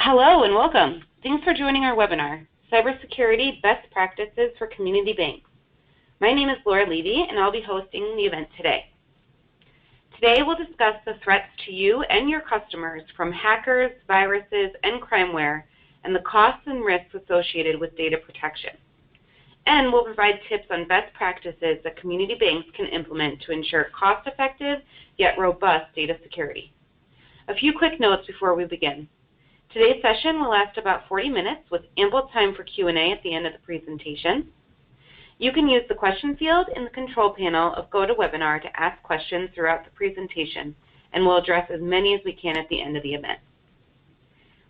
Hello and welcome. Thanks for joining our webinar, Cybersecurity Best Practices for Community Banks. My name is Laura Levy and I'll be hosting the event today. Today we'll discuss the threats to you and your customers from hackers, viruses, and crimeware, and the costs and risks associated with data protection. And we'll provide tips on best practices that community banks can implement to ensure cost-effective yet robust data security. A few quick notes before we begin. Today's session will last about 40 minutes with ample time for Q&A at the end of the presentation. You can use the question field in the control panel of GoToWebinar to ask questions throughout the presentation, and we'll address as many as we can at the end of the event.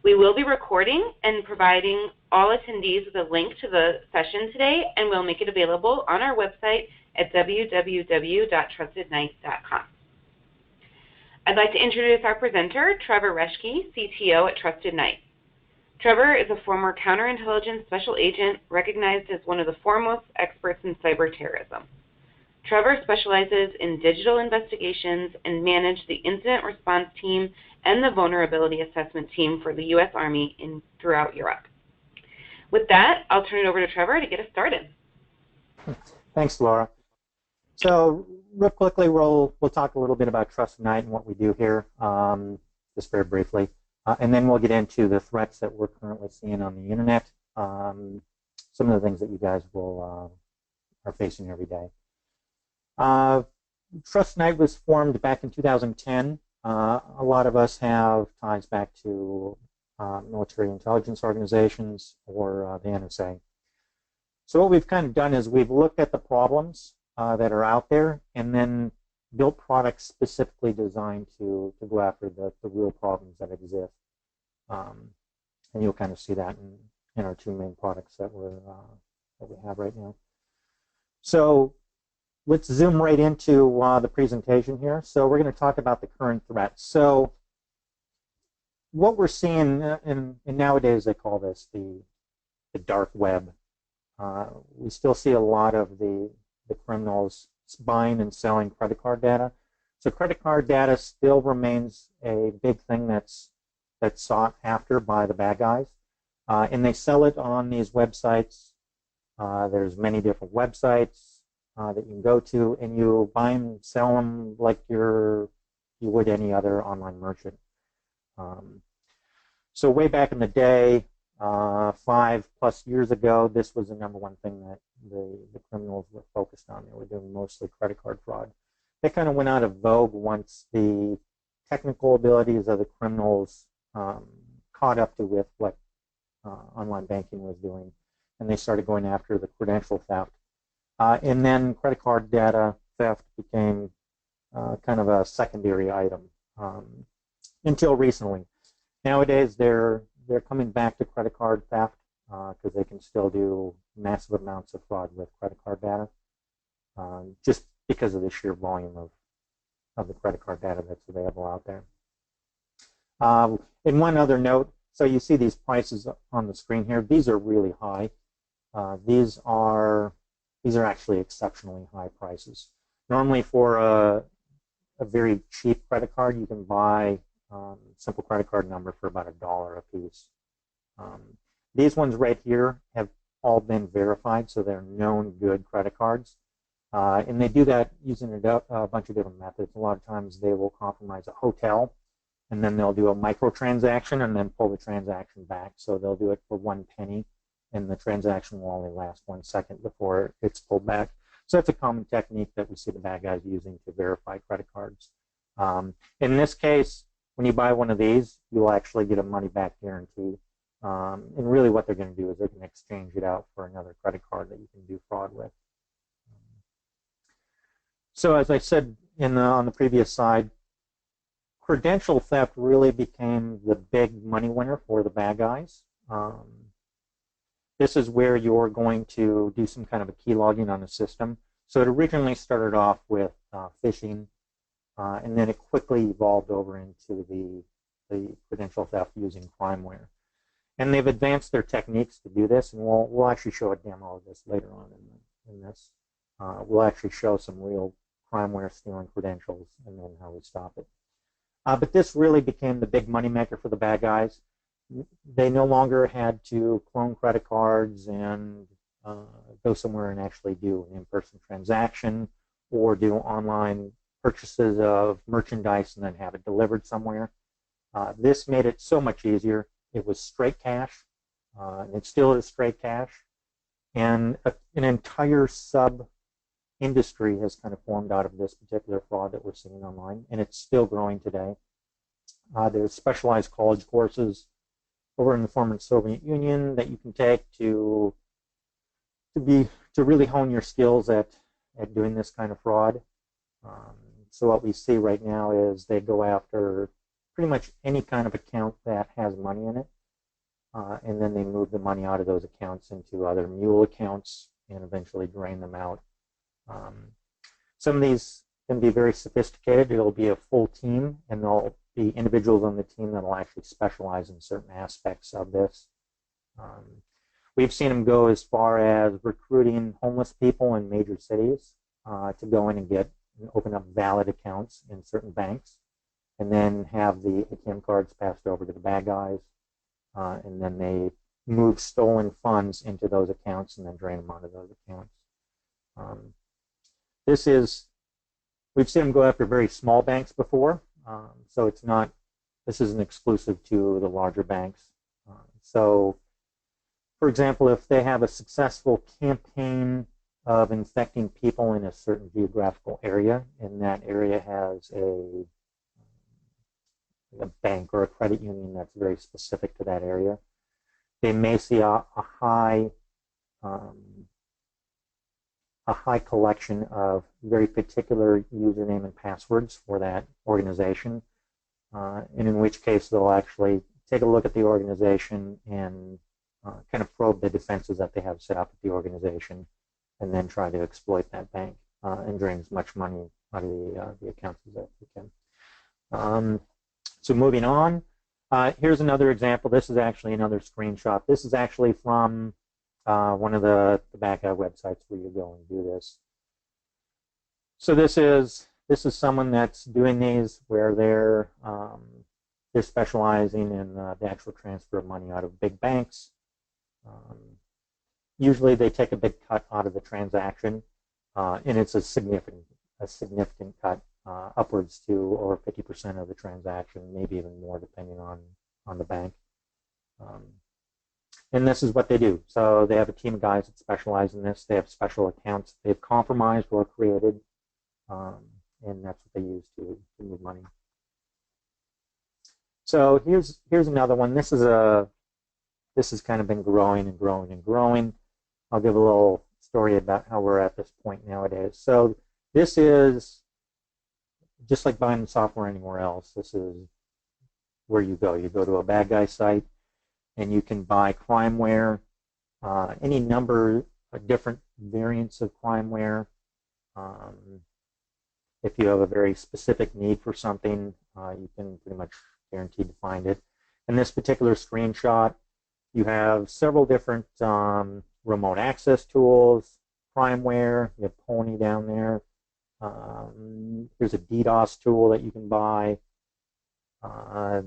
We will be recording and providing all attendees with a link to the session today, and we'll make it available on our website at www.trustednight.com. I'd like to introduce our presenter, Trevor Reschke, CTO at Trusted Knight. Trevor is a former counterintelligence special agent recognized as one of the foremost experts in cyber terrorism. Trevor specializes in digital investigations and managed the incident response team and the vulnerability assessment team for the U.S. Army throughout Europe. With that, I'll turn it over to Trevor to get us started. Thanks, Laura. So, real quickly, we'll talk a little bit about Trusted Knight and what we do here, just very briefly. And then we'll get into the threats that we're currently seeing on the internet, some of the things that you guys are facing every day. Trusted Knight was formed back in 2010. A lot of us have ties back to military intelligence organizations or the NSA. So what we've kind of done is we've looked at the problems that are out there and then built products specifically designed to go after the real problems that exist. And you'll kind of see that in our two main products that we have right now. So let's zoom right into the presentation here. So we're going to talk about the current threats. So what we're seeing, and nowadays they call this the dark web. We still see a lot of the criminals buying and selling credit card data. So credit card data still remains a big thing that's sought after by the bad guys. And they sell it on these websites. There's many different websites that you can go to, and you buy and sell them like you would any other online merchant. So way back in the day, 5+ years ago, this was the #1 thing that the criminals were focused on. They were doing mostly credit card fraud. That kind of went out of vogue once the technical abilities of the criminals caught up to with what online banking was doing, and they started going after the credential theft. And then credit card data theft became kind of a secondary item until recently. Nowadays, they're coming back to credit card theft because they can still do massive amounts of fraud with credit card data, just because of the sheer volume of the credit card data that's available out there. And one other note, so you see these prices on the screen here. These are really high. These are actually exceptionally high prices. Normally, for a very cheap credit card, you can buy simple credit card number for about $1 a piece. These ones right here have all been verified, so they're known good credit cards. And they do that using a bunch of different methods. A lot of times they will compromise a hotel, and then they'll do a micro-transaction and then pull the transaction back. So they'll do it for 1 penny, and the transaction will only last 1 second before it's pulled back. So that's a common technique that we see the bad guys using to verify credit cards. In this case, when you buy one of these, you'll actually get a money-back guarantee. And really what they're going to do is they're going to exchange it out for another credit card that you can do fraud with. So as I said on the previous slide, credential theft really became the big money winner for the bad guys. This is where you're going to do some kind of a key logging on the system. So it originally started off with phishing, and then it quickly evolved over into the credential theft using crimeware. And they've advanced their techniques to do this, and we'll actually show a demo of this later on in this. We'll actually show some real crimeware stealing credentials and then how we stop it. But this really became the big moneymaker for the bad guys. They no longer had to clone credit cards and go somewhere and actually do an in-person transaction or do online purchases of merchandise and then have it delivered somewhere. This made it so much easier. It was straight cash, and it still is straight cash. And an entire sub-industry has kind of formed out of this particular fraud that we're seeing online, and it's still growing today. There's specialized college courses over in the former Soviet Union that you can take to really hone your skills at doing this kind of fraud. So what we see right now is they go after pretty much any kind of account that has money in it, and then they move the money out of those accounts into other mule accounts and eventually drain them out. Some of these can be very sophisticated. It'll be a full team, and there'll be individuals on the team that will actually specialize in certain aspects of this. We've seen them go as far as recruiting homeless people in major cities to go in and open up valid accounts in certain banks, and then have the ATM cards passed over to the bad guys, and then they move stolen funds into those accounts and then drain them out of those accounts. We've seen them go after very small banks before, so this isn't exclusive to the larger banks. So, for example, if they have a successful campaign of infecting people in a certain geographical area, and that area has a bank or a credit union that's very specific to that area, they may see a high collection of very particular username and passwords for that organization, and in which case they'll actually take a look at the organization and kind of probe the defenses that they have set up at the organization, and then try to exploit that bank and drain as much money out of the accounts as they can. So moving on, here's another example. This is actually another screenshot. This is actually from one of the bad guy websites where you go and do this. So this is someone that's doing these where they're specializing in the actual transfer of money out of big banks. Usually they take a big cut out of the transaction, and it's a significant cut, upwards to over 50% of the transaction, maybe even more depending on the bank. And this is what they do. So they have a team of guys that specialize in this. They have special accounts they've compromised or created, and that's what they use to move money. So here's another one. This has kind of been growing and growing and growing. I'll give a little story about how we're at this point nowadays. So this is just like buying software anywhere else. This is where you go. You go to a bad guy site, and you can buy crimeware, any number of different variants of crimeware. If you have a very specific need for something, you can pretty much guaranteed to find it. In this particular screenshot, you have several different remote access tools, crimeware. You have Pony down there. There's a DDoS tool that you can buy.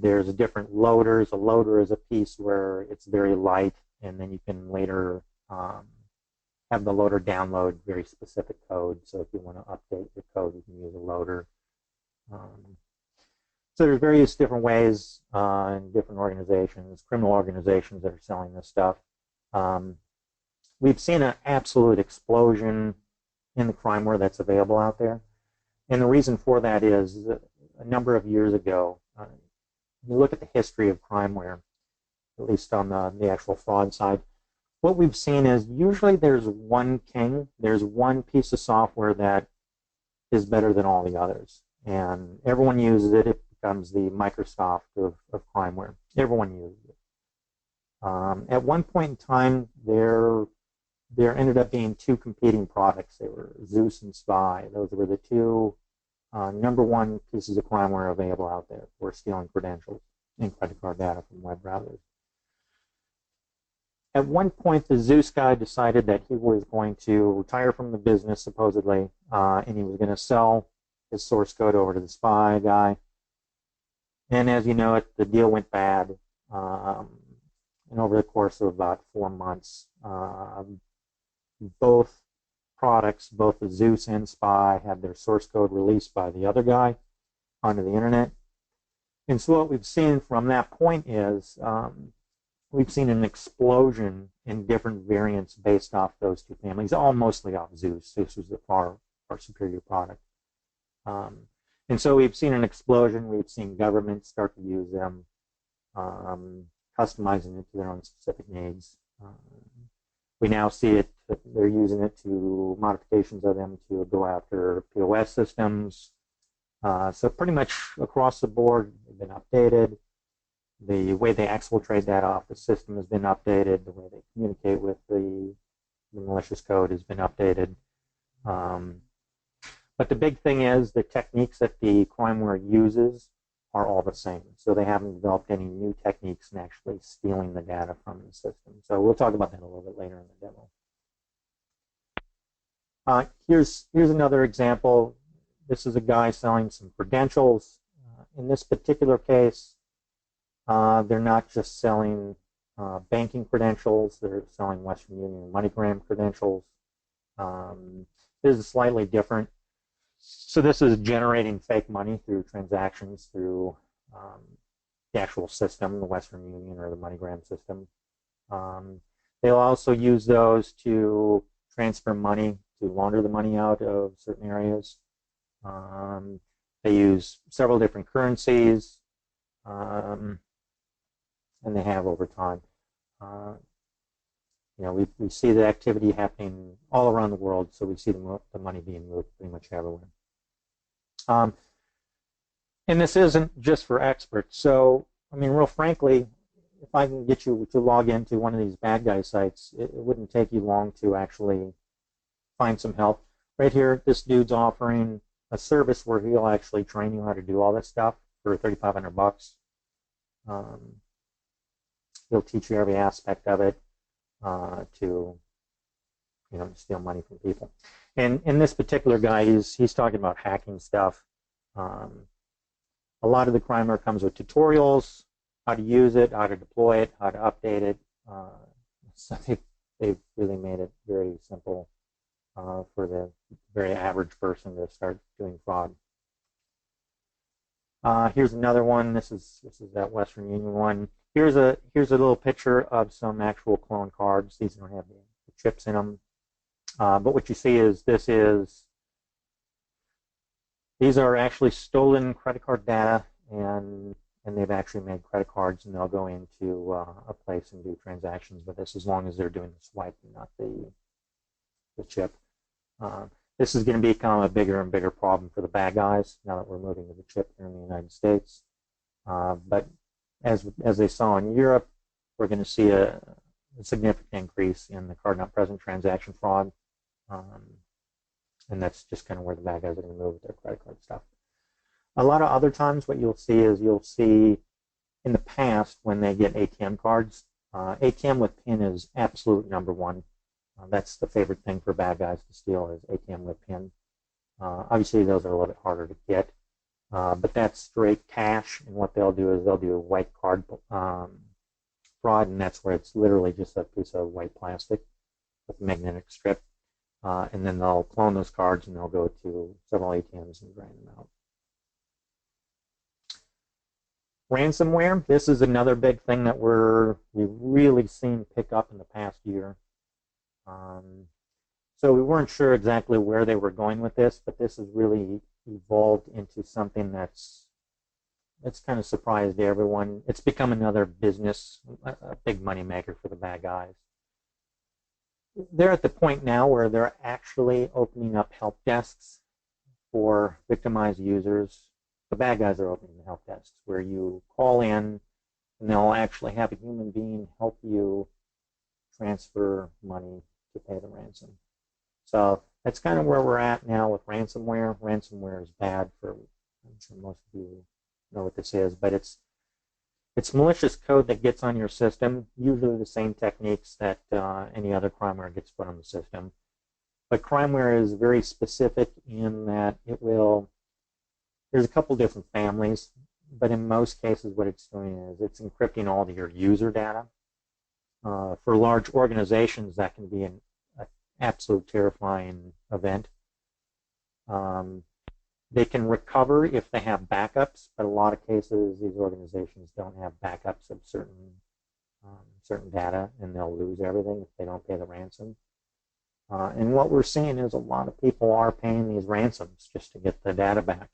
There's different loaders. A loader is a piece where it's very light, and then you can later have the loader download very specific code. So if you want to update your code, you can use a loader. So there's various different ways in different organizations, criminal organizations that are selling this stuff. We've seen an absolute explosion in the crimeware that's available out there. And the reason for that is a number of years ago, you look at the history of crimeware, at least on the actual fraud side, what we've seen is usually there's one king, there's one piece of software that is better than all the others. And everyone uses it. It becomes the Microsoft of crimeware. Everyone uses it. At one point in time, there ended up being two competing products. They were Zeus and Spy. Those were the two #1 pieces of crimeware available out there for stealing credentials and credit card data from web browsers. At one point, the Zeus guy decided that he was going to retire from the business, supposedly, and he was going to sell his source code over to the Spy guy. And as you know, the deal went bad. and over the course of about 4 months, both products, both the Zeus and Spy, had their source code released by the other guy onto the internet. And so what we've seen from that point is we've seen an explosion in different variants based off those two families, all mostly off Zeus. Zeus was the far superior product. And so we've seen an explosion. We've seen governments start to use them, customizing it to their own specific needs. We now see it, they're using it to modifications of them to go after POS systems. So pretty much across the board, they've been updated. The way they exfiltrate that off the system has been updated. The way they communicate with the malicious code has been updated. But the big thing is the techniques that the crimeware uses are all the same. So they haven't developed any new techniques in actually stealing the data from the system. So we'll talk about that a little bit later in the demo. Here's another example. This is a guy selling some credentials. In this particular case, they're not just selling banking credentials. They're selling Western Union and MoneyGram credentials. This is slightly different. So this is generating fake money through transactions through the actual system, the Western Union or the MoneyGram system. They'll also use those to transfer money, to launder the money out of certain areas. They use several different currencies, and they have over time. We see the activity happening all around the world, so we see the money being moved pretty much everywhere. And this isn't just for experts. So, I mean, real frankly, if I can get you to log into one of these bad guy sites, it wouldn't take you long to actually find some help. Right here, this dude's offering a service where he'll actually train you how to do all this stuff for $3,500. He'll teach you every aspect of it to steal money from people. And in this particular guy, he's talking about hacking stuff. A lot of the crimeware comes with tutorials, how to use it, how to deploy it, how to update it. So they've really made it very simple for the very average person to start doing fraud. Here's another one. This is that Western Union one. Here's a little picture of some actual clone cards. These don't have the chips in them. But what you see is these are actually stolen credit card data, and they've actually made credit cards, and they'll go into a place and do transactions with this as long as they're doing the swipe and not the chip. This is going to become a bigger and bigger problem for the bad guys now that we're moving to the chip here in the United States. But as they saw in Europe, we're going to see a significant increase in the card not present transaction fraud. And that's just kind of where the bad guys are going to move with their credit card stuff. A lot of other times what you'll see in the past when they get ATM cards, ATM with PIN is absolute number one. That's the favorite thing for bad guys to steal is ATM with PIN. Obviously those are a little bit harder to get, but that's straight cash, and what they'll do is they'll do a white card fraud, and that's where it's literally just a piece of white plastic with a magnetic strip. And then they'll clone those cards and they'll go to several ATMs and drain them out. Ransomware. This is another big thing that we've really seen pick up in the past year. So we weren't sure exactly where they were going with this, but this has really evolved into something that's kind of surprised everyone. It's become another business, a big money maker for the bad guys. They're at the point now where they're actually opening up help desks for victimized users. The bad guys are opening the help desks where you call in and they'll actually have a human being help you transfer money to pay the ransom. So that's kind of where we're at now with ransomware. Ransomware is bad for, I'm sure most of you know what this is, but it's malicious code that gets on your system, usually the same techniques that any other crimeware gets put on the system. But crimeware is very specific in that there's a couple different families, but in most cases what it's doing is it's encrypting all of your user data. For large organizations, that can be an absolute terrifying event. They can recover if they have backups, but a lot of cases these organizations don't have backups of certain data, and they'll lose everything if they don't pay the ransom. And what we're seeing is a lot of people are paying these ransoms just to get the data back.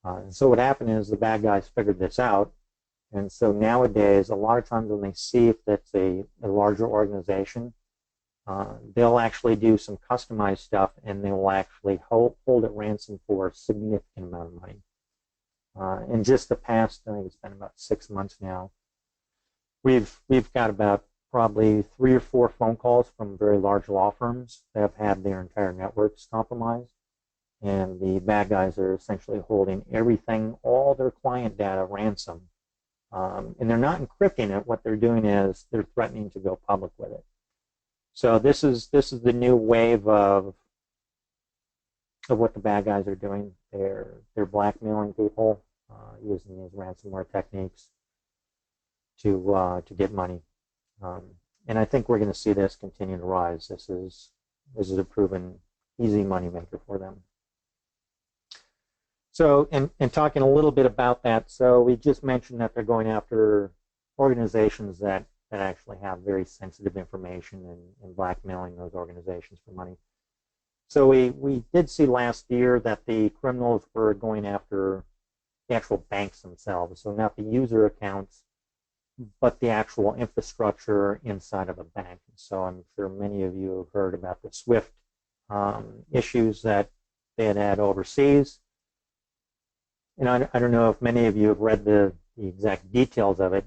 And so what happened is the bad guys figured this out, and so nowadays a lot of times when they see if that's a larger organization, they'll actually do some customized stuff, and they will actually hold it ransom for a significant amount of money. In just the past, I think it's been about 6 months now, we've got about probably 3 or 4 phone calls from very large law firms that have had their entire networks compromised, and the bad guys are essentially holding everything, all their client data, ransom. And they're not encrypting it. What they're doing is they're threatening to go public with it. So this is the new wave of what the bad guys are doing. They're blackmailing people using these ransomware techniques to get money. And I think we're going to see this continue to rise. This is a proven easy moneymaker for them. So, and talking a little bit about that, so we just mentioned that they're going after organizations that actually have very sensitive information and blackmailing those organizations for money. So we did see last year that the criminals were going after the actual banks themselves, so not the user accounts, but the actual infrastructure inside of a bank. So I'm sure many of you have heard about the SWIFT issues that they had overseas. And I don't know if many of you have read the exact details of it,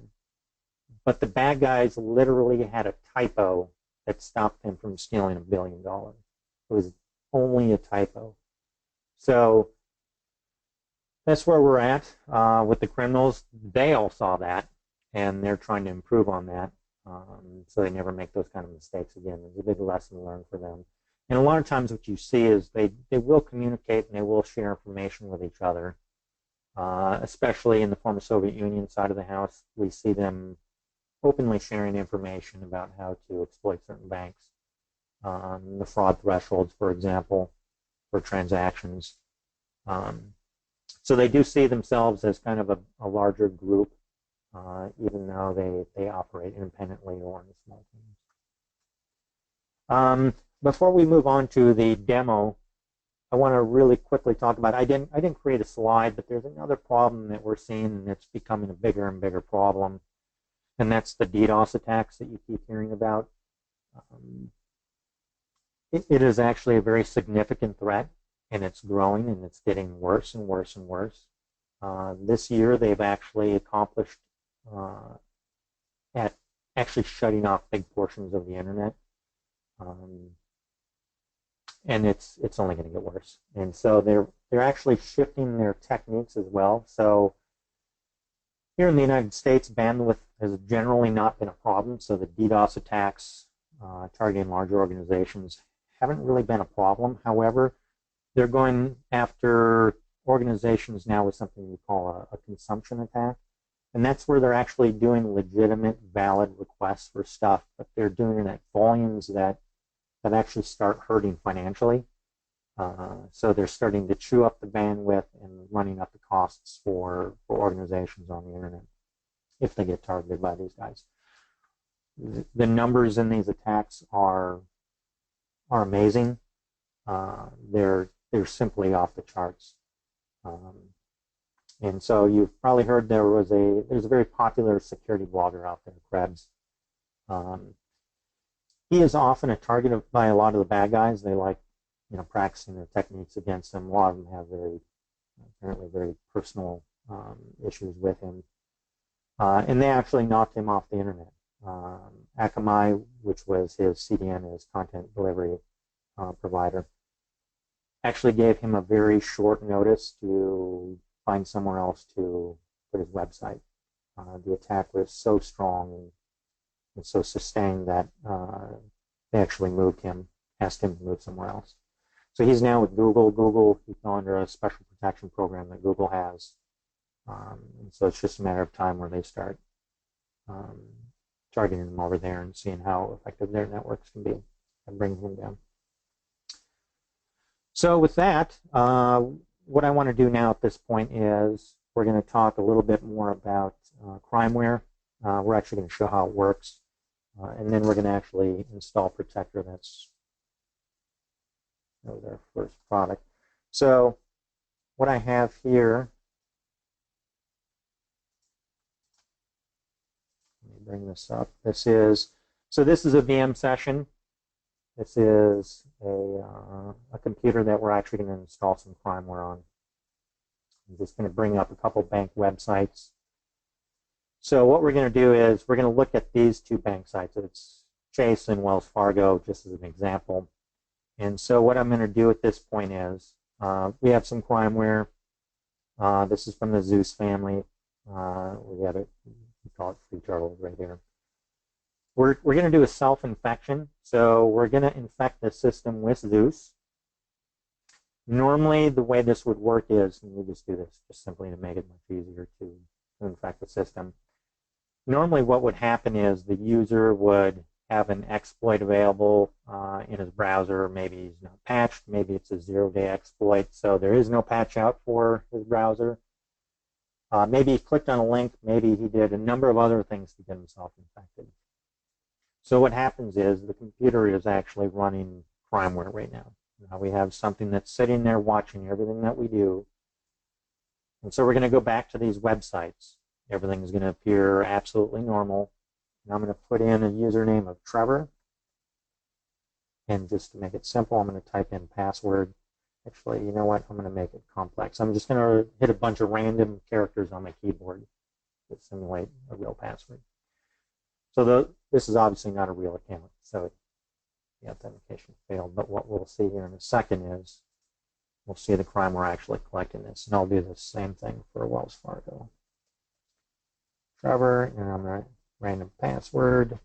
but the bad guys literally had a typo that stopped them from stealing $1 billion. It was only a typo. So that's where we're at with the criminals. They all saw that, and they're trying to improve on that, so they never make those kind of mistakes again. It's a big lesson learned for them. And a lot of times what you see is they will communicate and they will share information with each other, especially in the former Soviet Union side of the house. We see them openly sharing information about how to exploit certain banks, the fraud thresholds, for example, for transactions. So they do see themselves as kind of a larger group, even though they operate independently or in small teams. Before we move on to the demo, I want to really quickly talk about, I didn't create a slide, but there's another problem that we're seeing, and it's becoming a bigger and bigger problem, and that's the DDoS attacks that you keep hearing about. It is actually a very significant threat, and it's growing, and it's getting worse and worse and worse. This year, they've actually accomplished at actually shutting off big portions of the internet, and it's only going to get worse. And so they're actually shifting their techniques as well. So here in the United States, bandwidth has generally not been a problem. So the DDoS attacks targeting larger organizations haven't really been a problem. However, they're going after organizations now with something we call a consumption attack. And that's where they're actually doing legitimate, valid requests for stuff, but they're doing it at volumes that actually start hurting financially. So they're starting to chew up the bandwidth and running up the costs for organizations on the internet if they get targeted by these guys. The numbers in these attacks are amazing. They're simply off the charts. And so you've probably heard there's a very popular security blogger out there, Krebs. He is often a target by a lot of the bad guys. They like, practicing their techniques against him. A lot of them have apparently very personal issues with him. And they actually knocked him off the internet. Akamai, which was his CDN, his content delivery provider, actually gave him a very short notice to find somewhere else to put his website. The attack was so strong and so sustained that they actually asked him to move somewhere else. So he's now with Google. Google, he fell under a special protection program that Google has. And so it's just a matter of time where they start targeting them over there and seeing how effective their networks can be and bringing them down. So with that, what I want to do now at this point is we're going to talk a little bit more about crimeware. We're actually going to show how it works, and then we're going to actually install Protector. That's our first product. So what I have here, let me bring this up. This is a VM session. This is a computer that we're actually going to install some crimeware on. I'm just going to bring up a couple bank websites. So what we're going to do is we're going to look at these two bank sites. It's Chase and Wells Fargo, just as an example. And so what I'm going to do at this point is we have some crimeware. This is from the Zeus family. We call it free turtles right here. We're going to do a self-infection. So we're going to infect the system with Zeus. Normally, the way this would work is, and we just do this just simply to make it much easier to infect the system. Normally, what would happen is the user would have an exploit available in his browser. Maybe he's not patched. Maybe it's a zero-day exploit, so there is no patch out for his browser. Maybe he clicked on a link. Maybe he did a number of other things to get himself infected. So what happens is the computer is actually running crimeware right now. Now we have something that's sitting there watching everything that we do. And so we're going to go back to these websites. Everything is going to appear absolutely normal. And I'm going to put in a username of Trevor. And just to make it simple, I'm going to type in password. Actually, you know what? I'm going to make it complex. I'm just going to hit a bunch of random characters on my keyboard to simulate a real password. So this is obviously not a real account. So the authentication failed. But what we'll see here in a second is we'll see the crimeware actually collecting this. And I'll do the same thing for Wells Fargo. Trevor, and I'm going to random password.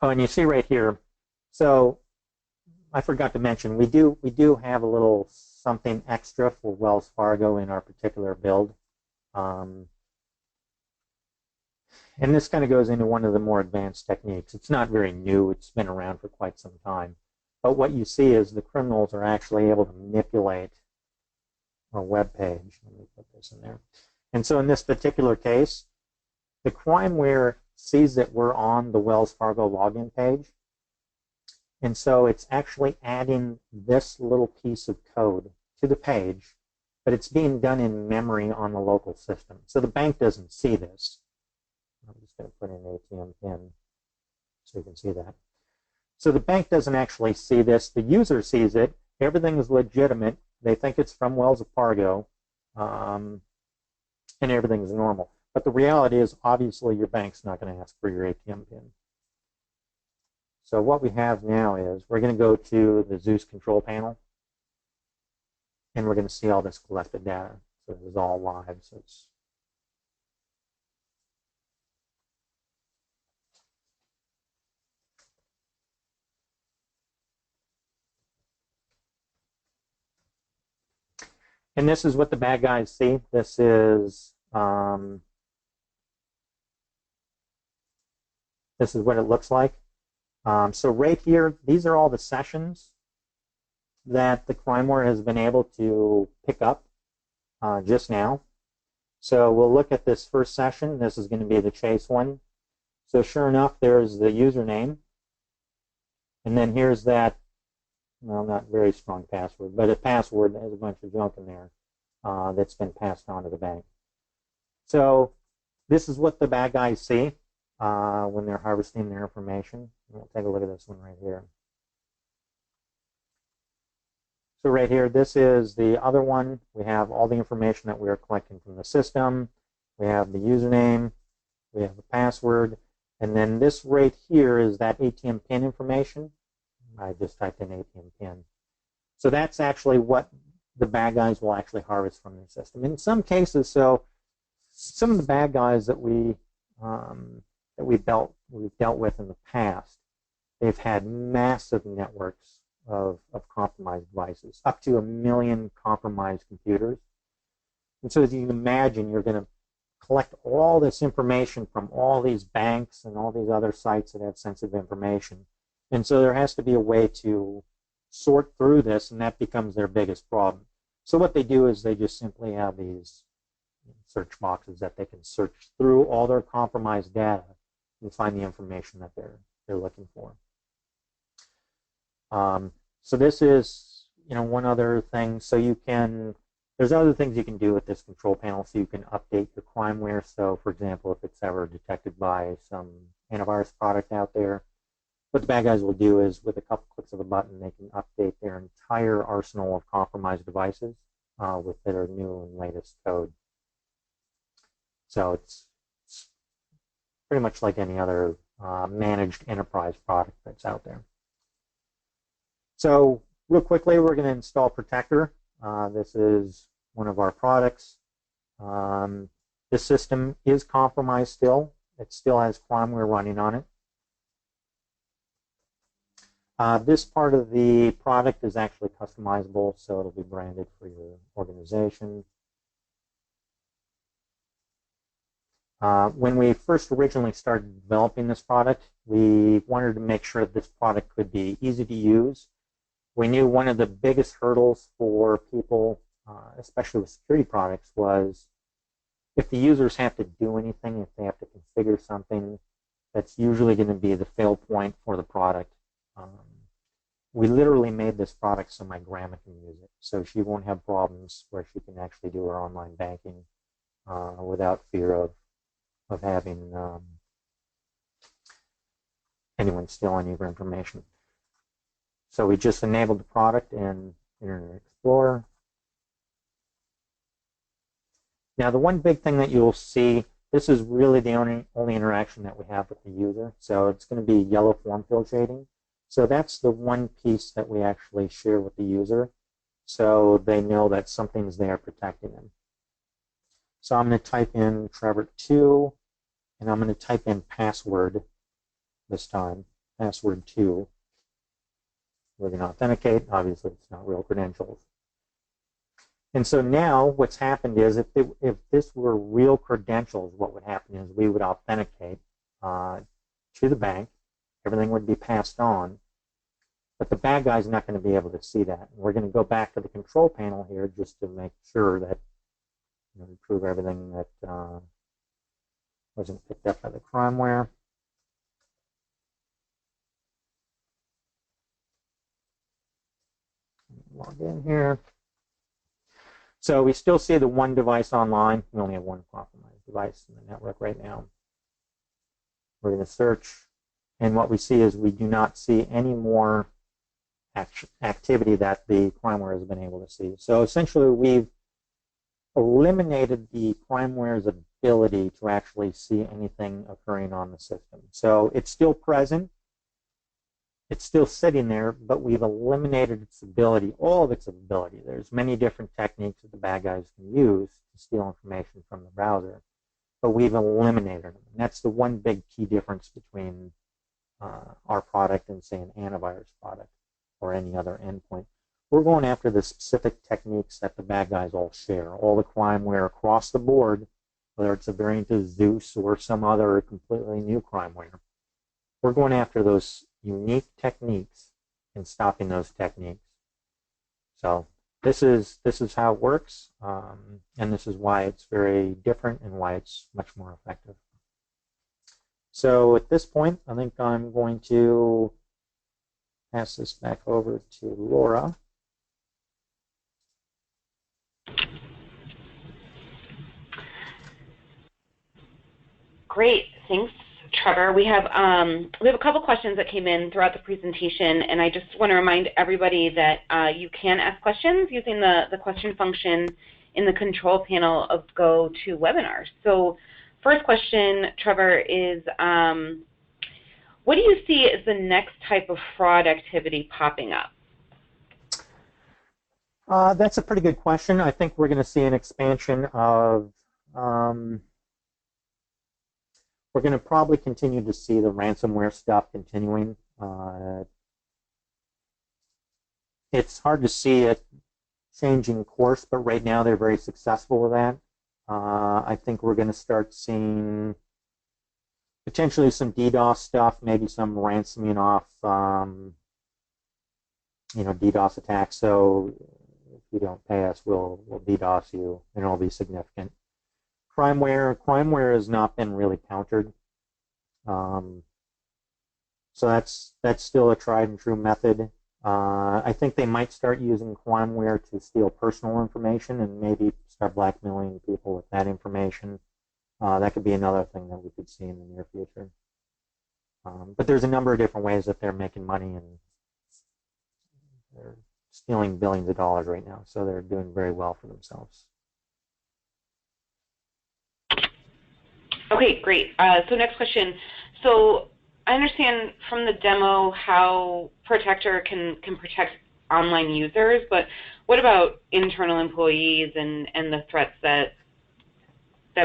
Oh, and you see right here, so I forgot to mention, we do have a little something extra for Wells Fargo in our particular build. And this kind of goes into one of the more advanced techniques. It's not very new. It's been around for quite some time. But what you see is the criminals are actually able to manipulate a web page. Let me put this in there. And so in this particular case, the crimeware sees that we're on the Wells Fargo login page. And so it's actually adding this little piece of code to the page, but it's being done in memory on the local system. So the bank doesn't see this. I'm just going to put in an ATM pin so you can see that. So the bank doesn't actually see this. The user sees it. Everything is legitimate. They think it's from Wells Fargo, and everything is normal. But the reality is, obviously, your bank's not going to ask for your ATM pin. So what we have now is we're going to go to the Zeus control panel, and we're going to see all this collected data. So this is all live. So it's and this is what the bad guys see. This is what it looks like. So right here, these are all the sessions that the crimeware has been able to pick up just now. So we'll look at this first session. This is going to be the Chase one. So sure enough, there's the username. And then here's that, well, not very strong password, but a password that has a bunch of junk in there that's been passed on to the bank. So this is what the bad guys see when they're harvesting their information. We'll take a look at this one right here. So right here, this is the other one. We have all the information that we are collecting from the system. We have the username. We have the password. And then this right here is that ATM pin information. I just typed in ATM pin. So that's actually what the bad guys will actually harvest from their system. In some cases, so some of the bad guys that we've dealt with in the past, they've had massive networks of compromised devices, up to 1 million compromised computers. And so as you can imagine, you're going to collect all this information from all these banks and all these other sites that have sensitive information. And so there has to be a way to sort through this, and that becomes their biggest problem. So what they do is they just simply have these search boxes that they can search through all their compromised data and find the information that they're looking for. So this is, one other thing. So there's other things you can do with this control panel. So you can update your crimeware. So for example, if it's ever detected by some antivirus product out there, what the bad guys will do is with a couple clicks of a button, they can update their entire arsenal of compromised devices with their new and latest code. So it's pretty much like any other managed enterprise product that's out there. So real quickly, we're going to install Protector. This is one of our products. This system is compromised still. It still has crimeware running on it. This part of the product is actually customizable, so it'll be branded for your organization. When we first originally started developing this product, we wanted to make sure that this product could be easy to use. We knew one of the biggest hurdles for people, especially with security products, was if the users have to do anything, if they have to configure something, that's usually going to be the fail point for the product. We literally made this product so my grandma can use it, so she won't have problems where she can actually do her online banking without fear of having anyone steal any of her information. So we just enabled the product in Internet Explorer. Now the one big thing that you'll see, this is really the only interaction that we have with the user. So it's going to be yellow form field shading. So that's the one piece that we actually share with the user, so they know that something's there protecting them. So I'm going to type in Trevor2, and I'm going to type in password this time, password2. We're going to authenticate. Obviously, it's not real credentials. And so now what's happened is if this were real credentials, what would happen is we would authenticate to the bank. Everything would be passed on. But the bad guy's not going to be able to see that. And we're going to go back to the control panel here just to make sure that we prove everything that wasn't picked up by the crimeware. Log in here. So we still see the one device online. We only have one compromised device in the network right now. We're going to search, and what we see is we do not see any more activity that the crimeware has been able to see. So essentially, we've eliminated the crimeware's ability to actually see anything occurring on the system. So it's still present. It's still sitting there, but we've eliminated its ability, all of its ability. There's many different techniques that the bad guys can use to steal information from the browser, but we've eliminated them. And that's the one big key difference between our product and, say, an antivirus product or any other endpoint. We're going after the specific techniques that the bad guys all share, all the crimeware across the board, whether it's a variant of Zeus or some other completely new crimeware. We're going after those unique techniques and stopping those techniques. So this is how it works, and this is why it's very different and why it's much more effective. So at this point, I think I'm going to pass this back over to Laura. Great, thanks, Trevor. We have a couple questions that came in throughout the presentation, and I just want to remind everybody that you can ask questions using the question function in the control panel of GoToWebinar. So first question, Trevor, is what do you see as the next type of fraud activity popping up? That's a pretty good question. I think we're going to see an expansion of we're going to probably continue to see the ransomware stuff continuing. It's hard to see it changing course, but right now they're very successful with that. I think we're going to start seeing potentially some DDoS stuff, maybe some ransoming off, DDoS attacks. So if you don't pay us, we'll DDoS you, and it'll be significant. Crimeware has not been really countered. So that's still a tried and true method. I think they might start using crimeware to steal personal information and maybe start blackmailing people with that information. That could be another thing that we could see in the near future. But there's a number of different ways that they're making money, and they're stealing billions of dollars right now, so they're doing very well for themselves. Okay, great. So next question. So I understand from the demo how Protector can protect online users, but what about internal employees and the threats that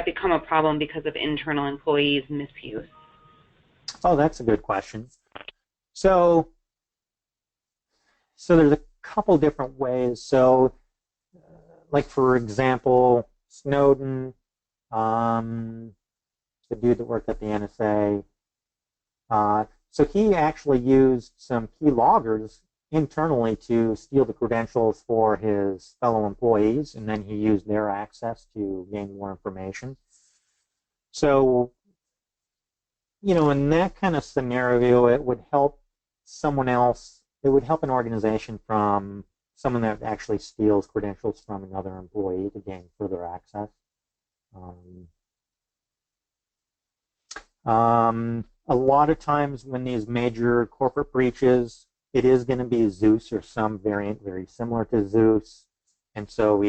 become a problem because of internal employees' misuse? Oh, that's a good question. So there's a couple different ways. So, like for example, Snowden, the dude that worked at the NSA, so he actually used some key loggers internally to steal the credentials for his fellow employees, and then he used their access to gain more information. So, in that kind of scenario, it would help someone else. It would help an organization from someone that actually steals credentials from another employee to gain further access. A lot of times when these major corporate breaches, it is going to be Zeus or some variant very similar to Zeus, and so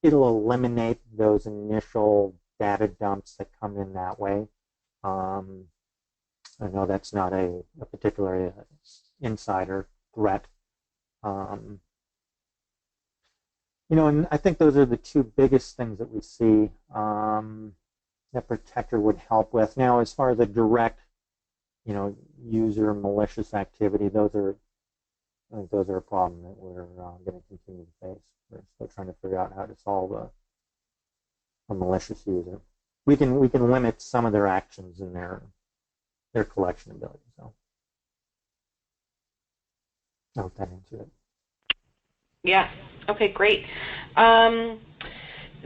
it'll eliminate those initial data dumps that come in that way. I know that's not a particular insider threat. And I think those are the two biggest things that we see that Protector would help with. Now, as far as a direct, user malicious activity, I think those are a problem that we're going to continue to face. We're still trying to figure out how to solve a malicious user. We can limit some of their actions and their collection ability. So I hope that answered it. Yeah. Okay, great.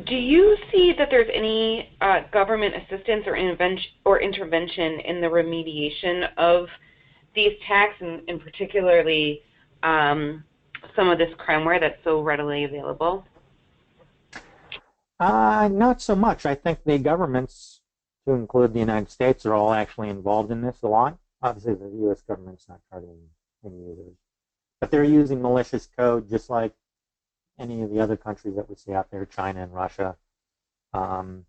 Do you see that there's any government assistance or intervention in the remediation of these attacks, and particularly some of this crimeware that's so readily available? Not so much. I think the governments, to include the United States, are all actually involved in this a lot. Obviously, the U.S. government's not targeting any users, but they're using malicious code just like any of the other countries that we see out there, China and Russia. They're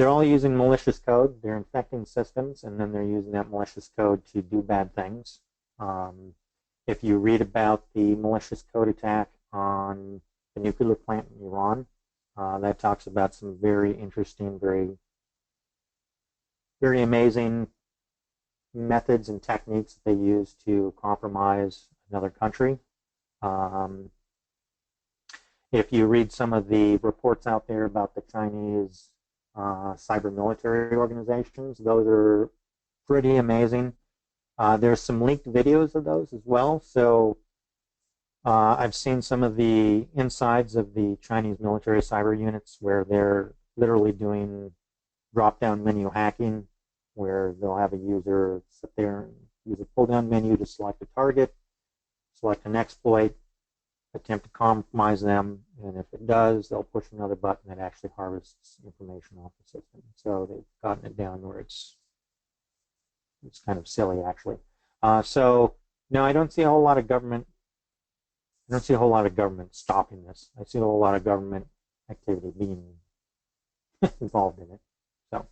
all using malicious code. They're infecting systems, and then they're using that malicious code to do bad things. If you read about the malicious code attack on the nuclear plant in Iran, that talks about some very interesting, very, very amazing methods and techniques that they use to compromise another country. If you read some of the reports out there about the Chinese cyber military organizations, those are pretty amazing. There's some leaked videos of those as well. So I've seen some of the insides of the Chinese military cyber units where they're literally doing drop-down menu hacking, where they'll have a user sit there and use a pull-down menu to select a target, select an exploit, attempt to compromise them, and if it does, they'll push another button that actually harvests information off the system. So they've gotten it down where it's kind of silly, actually. So no, I don't see a whole lot of government. I don't see a whole lot of government stopping this. I see a whole lot of government activity being involved in it. So.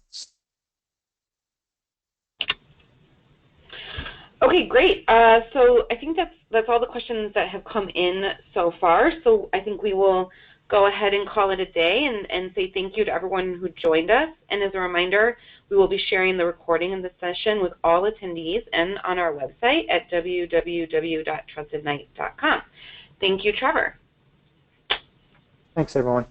Okay, great. So I think that's all the questions that have come in so far. So I think we will go ahead and call it a day and say thank you to everyone who joined us. And as a reminder, we will be sharing the recording of the session with all attendees and on our website at www.trustednight.com. Thank you, Trevor. Thanks, everyone.